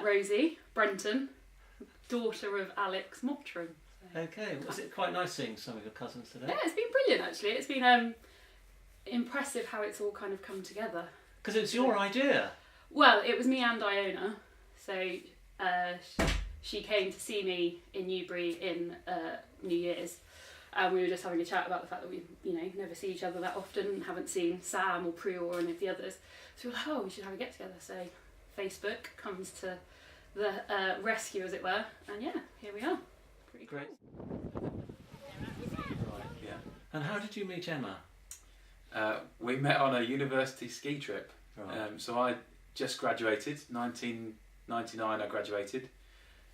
Rosie Brenton, daughter of Alex Mottram. Okay, was it quite nice seeing some of your cousins today? Yeah, it's been brilliant actually. It's been impressive how it's all kind of come together. Because it was your idea. Well, it was me and Iona. So she came to see me in Newbury in New Year's. And we were just having a chat about the fact that we, never see each other that often, haven't seen Sam or Prue or any of the others. So we were like, oh, we should have a get together. So Facebook comes to the rescue, as it were. And yeah, here we are. Pretty great. Right, yeah. And how did you meet Emma? We met on a university ski trip. Right. So I just graduated, 1999 I graduated.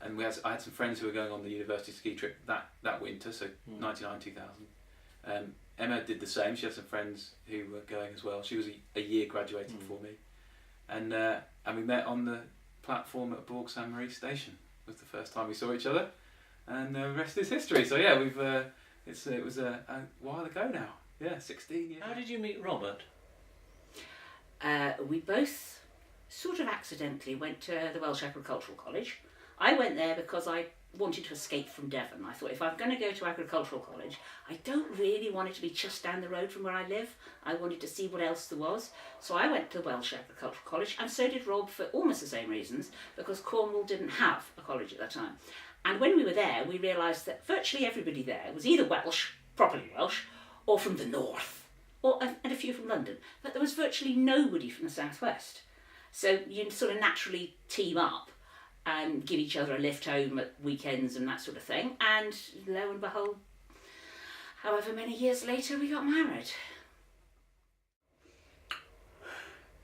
And I had some friends who were going on the university ski trip that winter, so 99, 2000. Emma did the same. She had some friends who were going as well. She was a year graduating before me. And we met on the platform at Bourg Saint-Marie station. It was the first time we saw each other. And the rest is history. So yeah, it was a while ago now. Yeah, 16 years. How did you meet Robert? We both sort of accidentally went to the Welsh Agricultural College. I went there because I wanted to escape from Devon. I thought if I'm going to go to agricultural college, I don't really want it to be just down the road from where I live. I wanted to see what else there was. So I went to Welsh Agricultural College, and so did Rob for almost the same reasons, because Cornwall didn't have a college at that time. And when we were there, we realised that virtually everybody there was either Welsh, properly Welsh, or from the north, and a few from London. But there was virtually nobody from the southwest. So you sort of naturally team up and give each other a lift home at weekends and that sort of thing. And lo and behold, however many years later, we got married.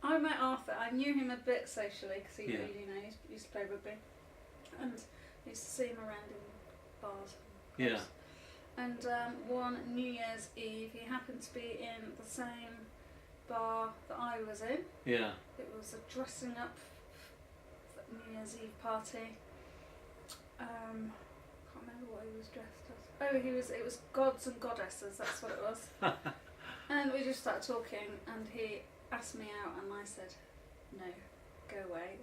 I met Arthur. I knew him a bit socially because he, Yeah. he used to play rugby, and I used to see him around in bars. And Yeah. pubs. And one New Year's Eve, he happened to be in the same bar that I was in. Yeah. It was a dressing up New Year's Eve party. Can't remember what he was dressed as. Oh, it was gods and goddesses, that's what it was. And we just started talking, and he asked me out, and I said, no, go away.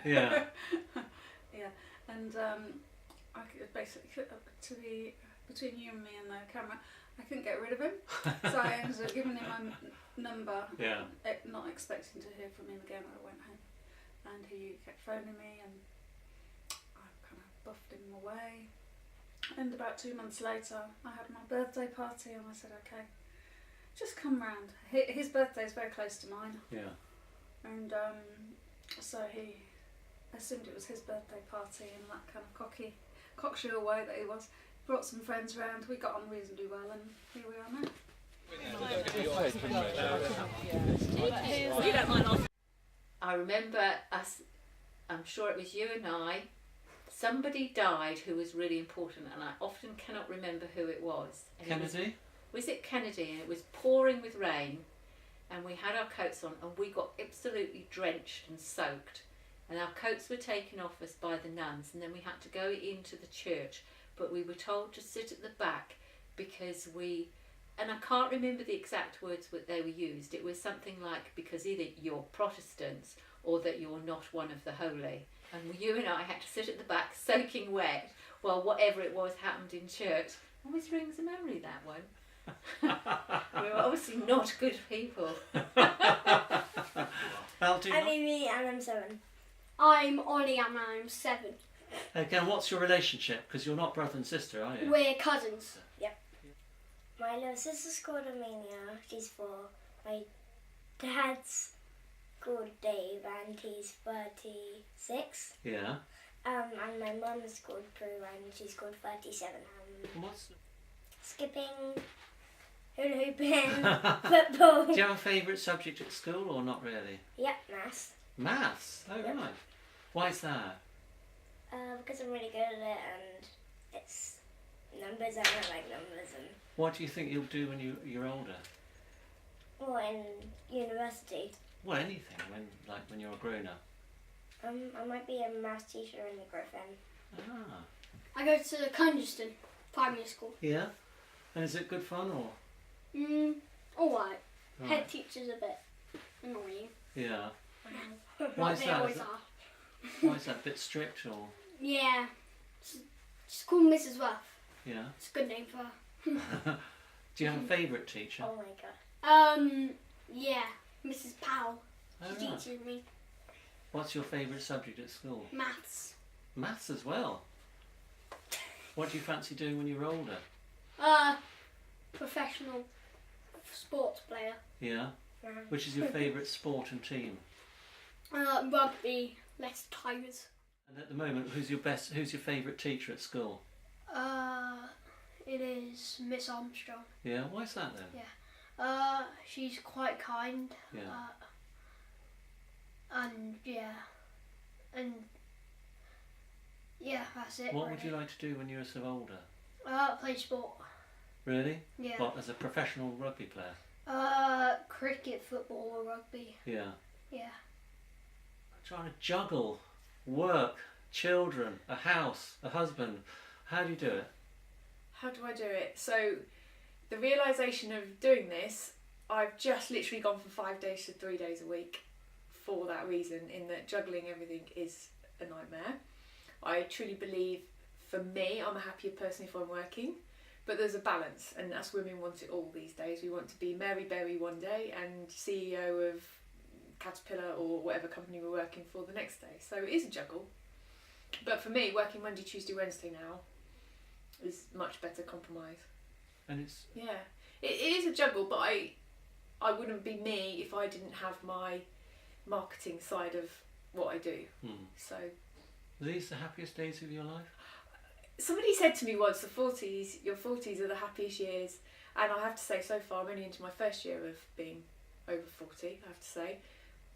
Yeah. Yeah, and I could basically, to be between you and me and the camera, I couldn't get rid of him. So I ended up giving him my number, Yeah. not expecting to hear from him again. I went home. And he kept phoning me, and I kind of buffed him away. And about 2 months later, I had my birthday party, and I said, okay, just come round. His birthday is very close to mine. Yeah. And so he assumed it was his birthday party in that kind of cocksure way that he was. Brought some friends round, we got on reasonably well, and here we are now. I remember us, I'm sure it was you and I, somebody died who was really important, and I often cannot remember who it was. And Kennedy? Was it Kennedy? And it was pouring with rain, and we had our coats on, and we got absolutely drenched and soaked, and our coats were taken off us by the nuns, and then we had to go into the church, but we were told to sit at the back because and I can't remember the exact words that they were used. It was something like, because either you're Protestants or that you're not one of the holy. And you and I had to sit at the back soaking wet while whatever it was happened in church. Always rings a memory, that one. We were obviously not good people. Aldi? I'm Amy and I'm 7. I'm Ollie and I'm 7. Again, what's your relationship? Because you're not brother and sister, are you? We're cousins. My little sister's called Amelia, she's 4. My dad's called Dave and he's 36. Yeah. And my mum's called Prue and she's called 37. What's... Skipping, hula hooping, football. Do you have a favourite subject at school or not really? Yep, maths. Maths? Oh, Yep. right. Why is that? Because I'm really good at it and it's numbers and I like numbers. And What do you think you'll do when you're older? well, in university, Well, anything, when you're a grown-up. I might be a maths teacher in the Griffin. Ah. I go to Cungerston Primary School. Yeah? And is it good fun or? Alright. Head Right. teacher's a bit annoying. Yeah. Like Why is they that? always Is it- are. Why is that a bit strict or? Yeah. She's called Mrs. Worth. Yeah. It's a good name for her. Do you have a favourite teacher? Oh my god. Yeah. Mrs. Powell. Oh, She right. teaches me What's your favourite subject at school? maths. Maths as well. What do you fancy doing when you're older? Professional sports player. Yeah. Which is your favourite sport and team? Rugby. Leicester Tigers. And at the moment, who's your favourite teacher at school? It is Miss Armstrong. Yeah. Why is that then? Yeah. She's quite kind. Yeah. And that's it. What would you like to do when you're sort of older? Play sport. Really? Yeah. What, as a professional rugby player? Cricket, football, or rugby. Yeah. Yeah. Trying to juggle work, children, a house, a husband. How do you do it? How do I do it? So, the realisation of doing this, I've just literally gone from 5 days to 3 days a week for that reason, in that juggling everything is a nightmare. I truly believe, for me, I'm a happier person if I'm working, but there's a balance, and us women want it all these days. We want to be Mary Berry one day and CEO of Caterpillar or whatever company we're working for the next day. So it is a juggle. But for me, working Monday, Tuesday, Wednesday now is much better compromise. And it's Yeah, it is a juggle, but I wouldn't be me if I didn't have my marketing side of what I do. So Are these the happiest days of your life? somebody said to me once, your 40s are the happiest years, and I have to say, so far I'm only into my first year of being over 40, I have to say.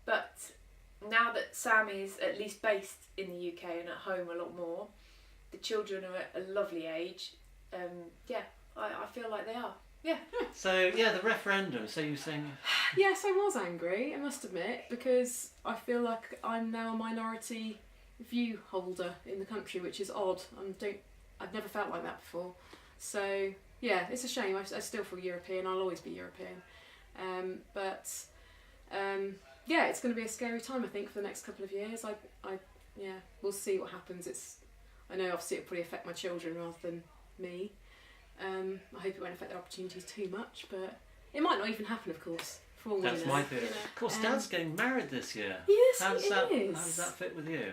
But now that Sam is at least based in the UK and at home a lot more, the children are at a lovely age. I feel like they are. Yeah. So yeah, the referendum. So you're saying Yes, I was angry, I must admit, because I feel like I'm now a minority view holder in the country, which is odd. I've never felt like that before. So yeah, it's a shame. I still feel European. I'll always be European. Yeah, it's going to be a scary time, I think, for the next couple of years. We'll see what happens. I know obviously it'll probably affect my children rather than me. I hope it won't affect their opportunities too much, but it might not even happen, of course. For all we that's know, my theory. you know. Of course, Dad's getting married this year. Yes, How does it that is. How does that fit with you?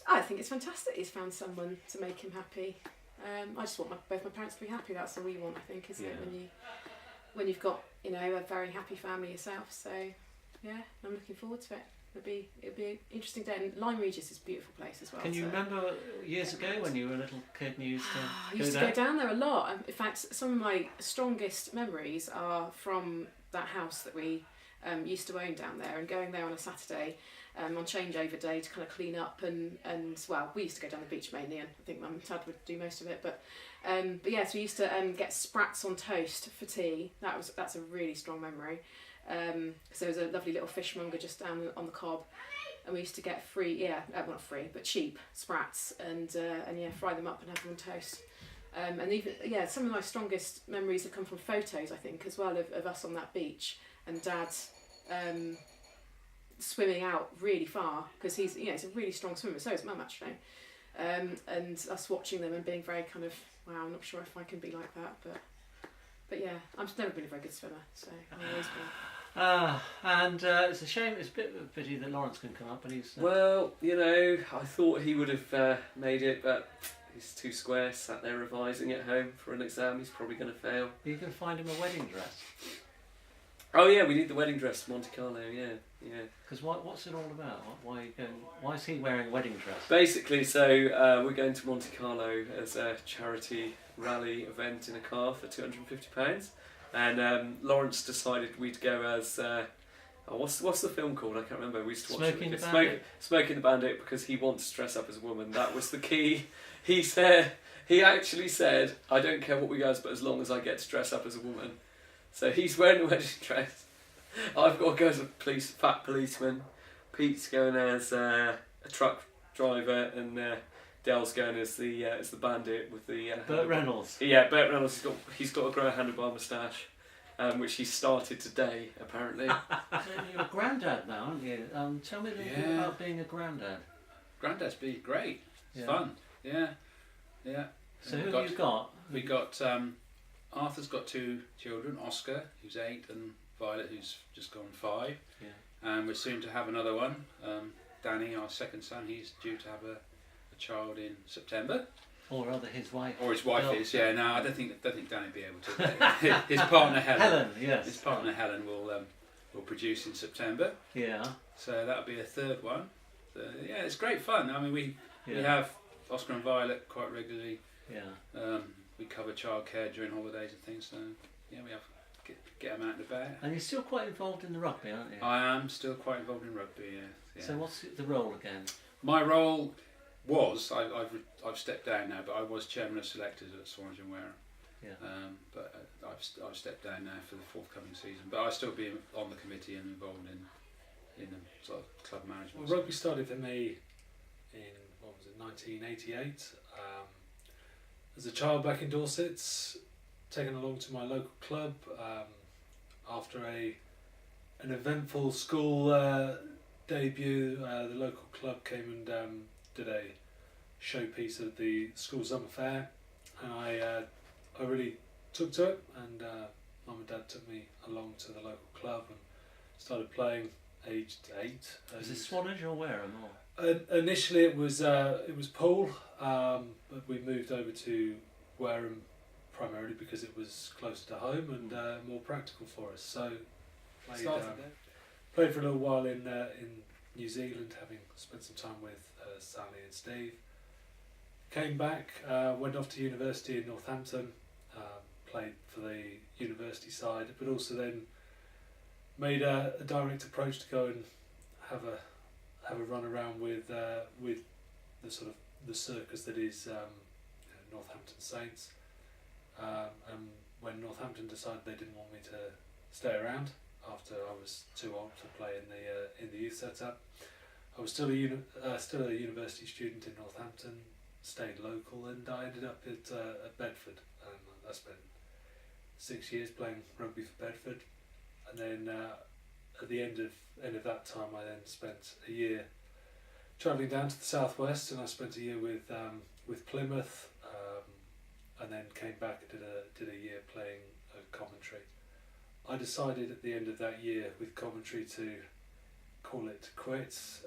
I think it's fantastic he's found someone to make him happy. I just want both my parents to be happy. That's all we want, I think, isn't it? When you've got a very happy family yourself. So yeah, I'm looking forward to it. It'll be an interesting day. And Lyme Regis is a beautiful place as well. Can you remember years ago when you were a little kid and you used to I used to go down there a lot. In fact, some of my strongest memories are from that house that we used to own down there, and going there on a Saturday on changeover day to kind of clean up and we used to go down the beach mainly, and I think Mum and Dad would do most of it. But yeah, so we used to get sprats on toast for tea. That's a really strong memory. So there was a lovely little fishmonger just down on the Cobb, and we used to get not free, but cheap sprats, and fry them up and have them on toast. And even some of my strongest memories have come from photos, I think, as well, of us on that beach and Dad swimming out really far, because he's a really strong swimmer. So is Mum, actually, and us watching them and being very kind of, wow, I'm not sure if I can be like that, but yeah, I've never been a very good swimmer, so I'll always be. It's a shame. It's a bit of a pity that Lawrence couldn't come up, but he's. Well, I thought he would have made it, but he's too square, sat there revising at home for an exam. He's probably going to fail. You can find him a wedding dress. Oh yeah, we need the wedding dress for Monte Carlo. Yeah. Because what's it all about? Why are you going? Why is he wearing a wedding dress? Basically, so we're going to Monte Carlo as a charity rally event in a car for £250, and Lawrence decided we'd go as what's the film called? I can't remember. We used to watch Smoking it. the Bandit. Smoking the Bandit, because he wants to dress up as a woman. That was the key. He actually said, "I don't care what we go as, but as long as I get to dress up as a woman." So he's wearing a wedding dress. I've got to go as a fat policeman. Pete's going as a truck driver, and Dell's going as the bandit with the Burt Reynolds. Yeah, Burt Reynolds. He's got to grow a handlebar moustache, which he started today apparently. You're a granddad now, aren't you? Tell me a little bit about being a granddad. Grandad's be great. It's Yeah. fun. Yeah. So And who have you got? We got Arthur's got 2 children, Oscar, who's 8, and Violet, who's just gone 5. Yeah. And we're soon to have another one. Danny, our second son, he's due to have a child in September. Or rather his wife. Or his wife Bill. is, yeah. No, I don't think Danny will be able to. His partner Helen. Helen, yes. His partner Helen will produce in September. Yeah. So that'll be a third one. So, yeah, it's great fun. I mean, we Yeah. have Oscar and Violet quite regularly. Yeah. We cover childcare during holidays and things. So yeah, we have get them out and about. And you're still quite involved in the rugby, aren't you? I am still quite involved in rugby. Yeah. So what's the role again? My role was I've stepped down now, but I was chairman of selectors at Swansea and Wareham. Yeah. But I've stepped down now for the forthcoming season. But I'll still be on the committee and involved in the sort of club management. Well, rugby started for me in 1988. As a child back in Dorset, taken along to my local club after an eventful school debut. The local club came and did a showpiece of the school summer fair, and I really took to it. And Mum and Dad took me along to the local club and started playing aged 8. Is it Swanage or Wareham? Initially it was Poole, but we moved over to Wareham primarily because it was closer to home and more practical for us. So played for a little while in New Zealand, having spent some time with Sally and Steve. Came back, went off to university in Northampton, played for the university side, but also then made a direct approach to go and have a run around with the sort of the circus that is Northampton Saints. And when Northampton decided they didn't want me to stay around after I was too old to play in the youth setup, I was still a university student in Northampton, stayed local, and I ended up at Bedford. I spent 6 years playing rugby for Bedford, and then at the end of that time, I then spent a year travelling down to the southwest, and I spent a year with Plymouth, and then came back and did a year playing Coventry. I decided at the end of that year with Coventry to call it quits.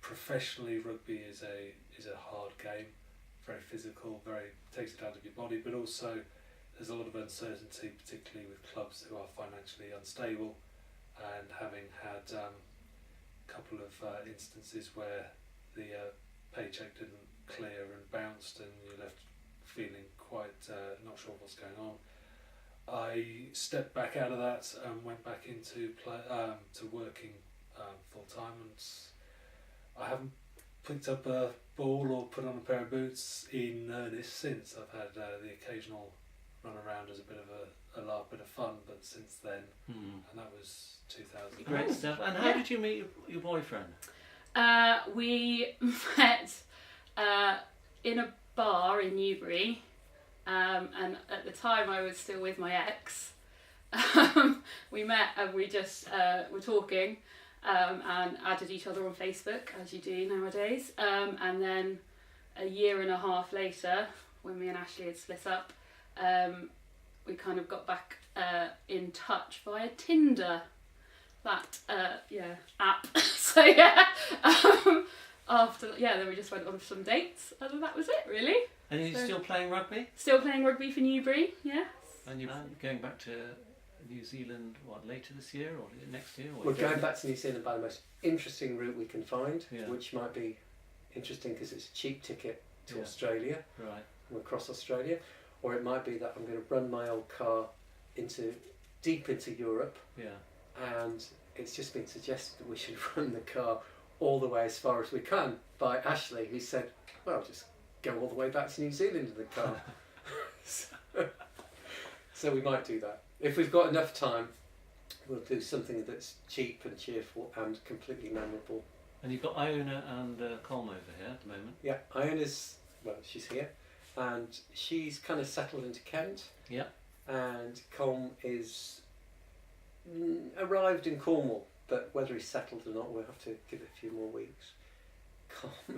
Professionally, rugby is a hard game, very physical, takes it out of your body, but also there's a lot of uncertainty, particularly with clubs who are financially unstable, and having had a couple of instances where the paycheck didn't clear and bounced, and you're left feeling quite not sure what's going on. I stepped back out of that and went back into to working full time, and I haven't picked up a ball or put on a pair of boots in earnest since. I've had the occasional run around as a bit of a laugh, bit of fun, but since then, and that was 2000. Great stuff. And how did you meet your boyfriend? We met in a bar in Newbury, and at the time I was still with my ex. We met and we just were talking and added each other on Facebook, as you do nowadays. And then a year and a half later, when me and Ashley had split up, we kind of got back in touch via Tinder, that app. So then we just went on some dates, and that was it really. And are you still playing rugby? Still playing rugby for Newbury, yes. And you're going back to New Zealand, later this year or next year? We're going back to New Zealand by the most interesting route we can find, Yeah. which might be interesting because it's a cheap ticket to Yeah. Australia, Right. from across Australia, or it might be that I'm going to run my old car deep into Europe, Yeah. and it's just been suggested that we should run the car all the way as far as we can by Ashley, who said, well, just go all the way back to New Zealand in the car. So we might do that. If we've got enough time, we'll do something that's cheap and cheerful and completely memorable. And you've got Iona and Colm over here at the moment. Yeah, Iona's, she's here, and she's kind of settled into Kent. Yeah. And Colm is arrived in Cornwall, but whether he's settled or not, we'll have to give it a few more weeks.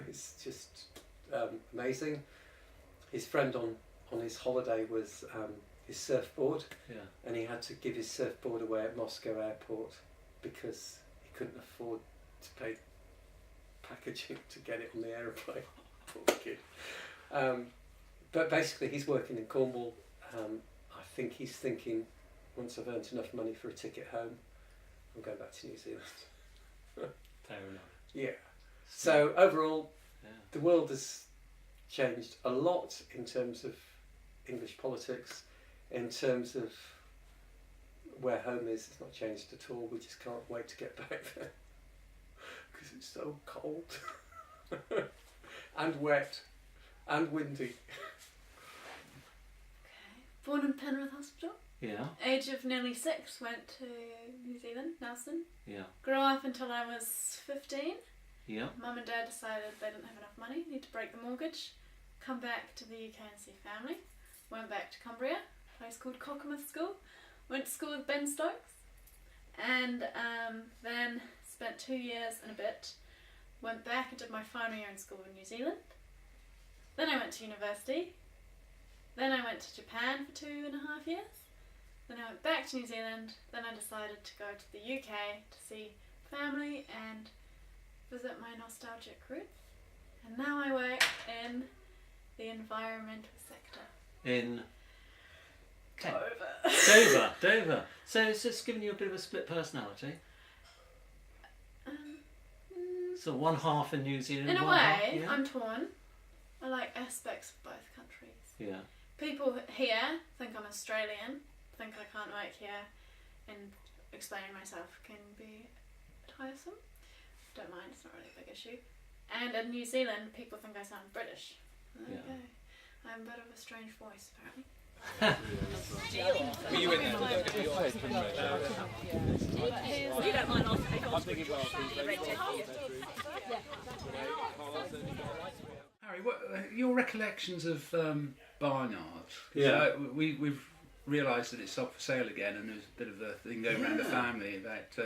is just amazing. His friend on his holiday was his surfboard, Yeah. and he had to give his surfboard away at Moscow airport because he couldn't afford to pay packaging to get it on the aeroplane. Poor kid. But basically, he's working in Cornwall. I think he's thinking, once I've earned enough money for a ticket home, I'm going back to New Zealand. Fair enough. Yeah. So overall, Yeah. the world has changed a lot in terms of English politics, in terms of where home is. It's not changed at all. We just can't wait to get back there because it's so cold and wet and windy. Born in Penrith Hospital. Yeah. Age of nearly 6, went to New Zealand, Nelson. Yeah. Grew up until I was 15. Yeah. Mum and Dad decided they didn't have enough money, need to break the mortgage. Come back to the UK and see family. Went back to Cumbria, a place called Cockermouth School. Went to school with Ben Stokes. And then spent 2 years and a bit. Went back and did my final year in school in New Zealand. Then I went to university. Then I went to Japan for 2.5 years. Then I went back to New Zealand. Then I decided to go to the UK to see family and visit my nostalgic roots. And now I work in the environmental sector. In Dover. Dover. So it's just giving you a bit of a split personality. So one half in New Zealand. In a one half, way, yeah? I'm torn. I like aspects of both countries. Yeah. People here think I'm Australian, think I can't work here, and explaining myself can be tiresome. Don't mind, it's not really a big issue. And in New Zealand, people think I sound British. Yeah. Okay. I'm a bit of a strange voice, apparently. Were you in there? You don't mind, I'll take off. Harry, what your recollections of Barnard? 'Cause, Yeah. We've realised that it's up for sale again, and there's a bit of a thing going around the Yeah. family about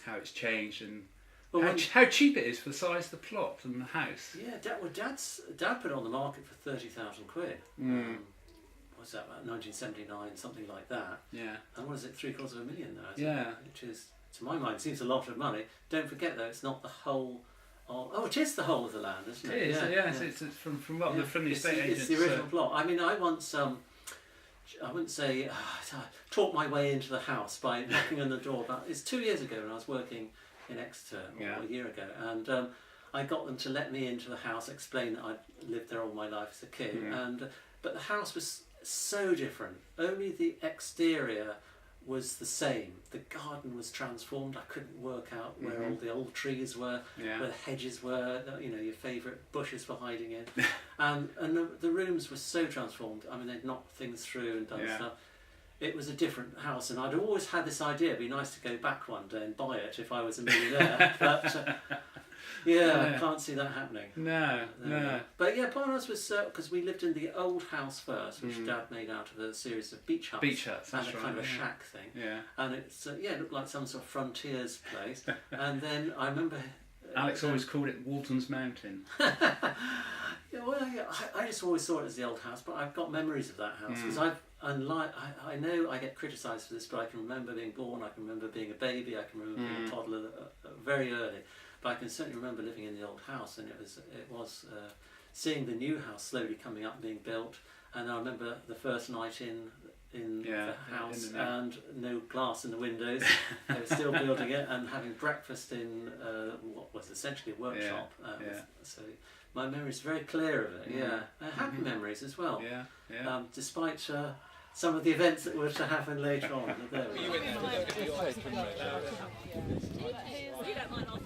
how it's changed and Well, how cheap it is for the size of the plot and the house. Yeah, Dad put it on the market for 30,000 quid. What's that, about 1979, something like that. Yeah. And what is it, $750,000 now? Yeah. Which is, to my mind, seems a lot of money. Don't forget though, it's not the whole. It is the whole of the land, isn't it? It is. Yeah. It's from what from the It's estate agents. It's the original plot. I mean, I once I wouldn't say talked my way into the house by knocking on the door. But it's 2 years ago when I was working in Exeter, or a year ago, and I got them to let me into the house, explain that I'd lived there all my life as a kid, but the house was so different. Only the exterior was the same. The garden was transformed. I couldn't work out where all the old trees were, where the hedges were, your favourite bushes for hiding in, and the rooms were so transformed. I mean, they'd knocked things through and done stuff. It was a different house, and I'd always had this idea, it'd be nice to go back one day and buy it if I was a millionaire, but I can't see that happening. No. But yeah, Barnard's was, because we lived in the old house first, which Dad made out of a series of beach huts. Beach huts, that's and a right, kind of a yeah. shack thing. Yeah. And it's, it looked like some sort of frontiers place. And then I remember... Alex always called it Walton's Mountain. I just always saw it as the old house, but I've got memories of that house because I know I get criticised for this, but I can remember being born, I can remember being a baby, I can remember being a toddler very early, but I can certainly remember living in the old house, and it was seeing the new house slowly coming up, being built, and I remember the first night in the house and no glass in the windows. They were still building it and having breakfast in what was essentially a workshop. So my memory is very clear of it. Happy memories as well. Despite some of the events that were to happen later on. There we go.